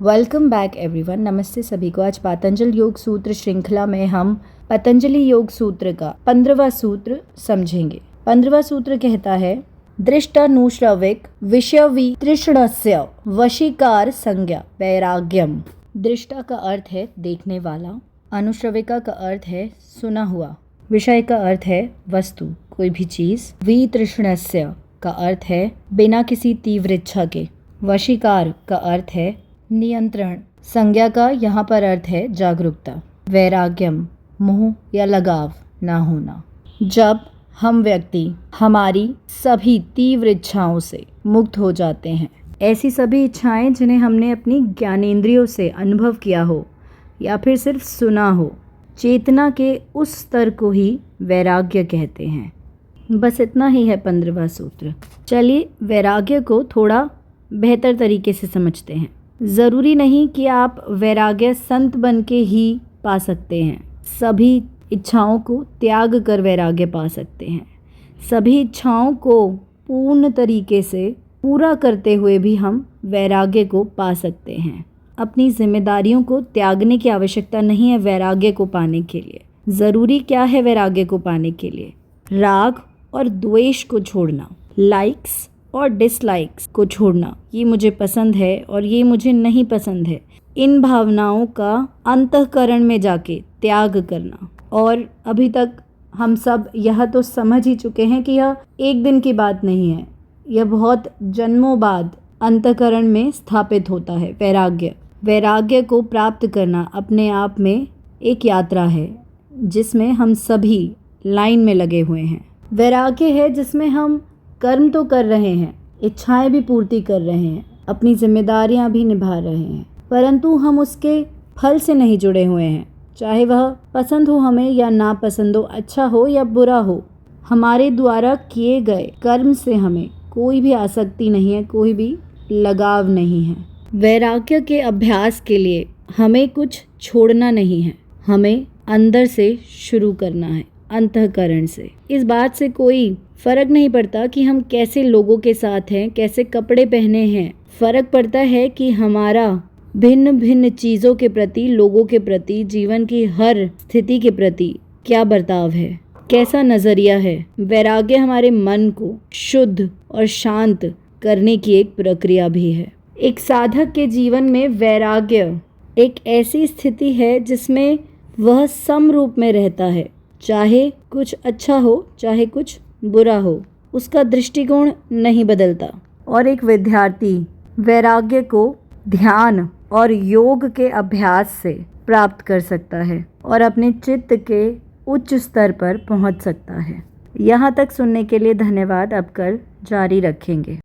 Welcome back everyone. नमस्ते सभी को। आज पतंजलि योग सूत्र श्रृंखला में हम पतंजलि योग सूत्र का 15वां सूत्र समझेंगे। 15वां सूत्र कहता है, दृष्टानुश्रविक विषयवी तृष्णस्य वशीकार संज्ञा वैराग्यम। दृष्टा का अर्थ है देखने वाला, अनुश्रविका का अर्थ है सुना हुआ, विषय का अर्थ है वस्तु कोई भी चीज, वितृष्णस्य का अर्थ है बिना किसी तीव्र इच्छा के, वशीकार का अर्थ है नियंत्रण, संज्ञा का यहाँ पर अर्थ है जागरूकता, वैराग्यम मोह या लगाव ना होना। जब हम व्यक्ति हमारी सभी तीव्र इच्छाओं से मुक्त हो जाते हैं, ऐसी सभी इच्छाएं जिन्हें हमने अपनी ज्ञानेंद्रियों से अनुभव किया हो या फिर सिर्फ सुना हो, चेतना के उस स्तर को ही वैराग्य कहते हैं। बस इतना ही है 15वां सूत्र। चलिए वैराग्य को थोड़ा बेहतर तरीके से समझते हैं। ज़रूरी नहीं कि आप वैराग्य संत बन के ही पा सकते हैं। सभी इच्छाओं को त्याग कर वैराग्य पा सकते हैं। सभी इच्छाओं को पूर्ण तरीके से पूरा करते हुए भी हम वैराग्य को पा सकते हैं। अपनी जिम्मेदारियों को त्यागने की आवश्यकता नहीं है वैराग्य को पाने के लिए। ज़रूरी क्या है वैराग्य को पाने के लिए? राग और द्वेष को छोड़ना, लाइक्स और डिसलाइक्स को छोड़ना, ये मुझे पसंद है और ये मुझे नहीं पसंद है, इन भावनाओं का अंतःकरण में जाके त्याग करना। और अभी तक हम सब यह तो समझ ही चुके हैं कि यह एक दिन की बात नहीं है, यह बहुत जन्मों बाद अंतःकरण में स्थापित होता है। वैराग्य को प्राप्त करना अपने आप में एक यात्रा है जिसमें हम सभी लाइन में लगे हुए हैं। वैराग्य है जिसमें हम कर्म तो कर रहे हैं, इच्छाएं भी पूर्ति कर रहे हैं, अपनी जिम्मेदारियां भी निभा रहे हैं, परंतु हम उसके फल से नहीं जुड़े हुए हैं। चाहे वह पसंद हो हमें या ना पसंद हो, अच्छा हो या बुरा हो, हमारे द्वारा किए गए कर्म से हमें कोई भी आसक्ति नहीं है, कोई भी लगाव नहीं है। वैराग्य के अभ्यास के लिए हमें कुछ छोड़ना नहीं है, हमें अंदर से शुरू करना है, अंतःकरण से। इस बात से कोई फ़र्क नहीं पड़ता कि हम कैसे लोगों के साथ हैं, कैसे कपड़े पहने हैं। फ़र्क पड़ता है कि हमारा भिन्न भिन्न चीज़ों के प्रति, लोगों के प्रति, जीवन की हर स्थिति के प्रति क्या बर्ताव है, कैसा नज़रिया है। वैराग्य हमारे मन को शुद्ध और शांत करने की एक प्रक्रिया भी है। एक साधक के जीवन में वैराग्य एक ऐसी स्थिति है जिसमें वह सम रूप में रहता है, चाहे कुछ अच्छा हो चाहे कुछ बुरा हो, उसका दृष्टिकोण नहीं बदलता। और एक विद्यार्थी वैराग्य को ध्यान और योग के अभ्यास से प्राप्त कर सकता है और अपने चित्त के उच्च स्तर पर पहुंच सकता है। यहाँ तक सुनने के लिए धन्यवाद। अब कल जारी रखेंगे।